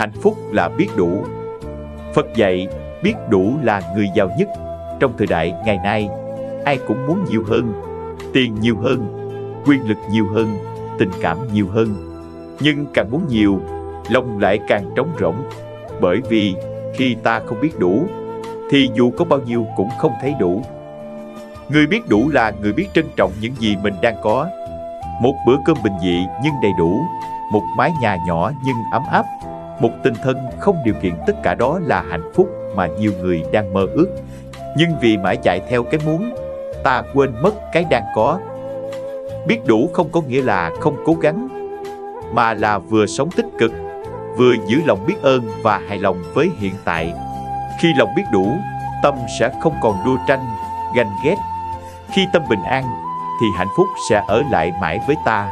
Hạnh phúc là biết đủ. Phật dạy biết đủ là người giàu nhất. Trong thời đại ngày nay, ai cũng muốn nhiều hơn, tiền nhiều hơn, quyền lực nhiều hơn, tình cảm nhiều hơn. Nhưng càng muốn nhiều, lòng lại càng trống rỗng. Bởi vì khi ta không biết đủ, thì dù có bao nhiêu cũng không thấy đủ. Người biết đủ là người biết trân trọng những gì mình đang có. Một bữa cơm bình dị nhưng đầy đủ, một mái nhà nhỏ nhưng ấm áp, một tình thân không điều kiện, tất cả đó là hạnh phúc mà nhiều người đang mơ ước. Nhưng vì mãi chạy theo cái muốn, ta quên mất cái đang có. Biết đủ không có nghĩa là không cố gắng, mà là vừa sống tích cực, vừa giữ lòng biết ơn và hài lòng với hiện tại. Khi lòng biết đủ, tâm sẽ không còn đua tranh, ganh ghét. Khi tâm bình an, thì hạnh phúc sẽ ở lại mãi với ta.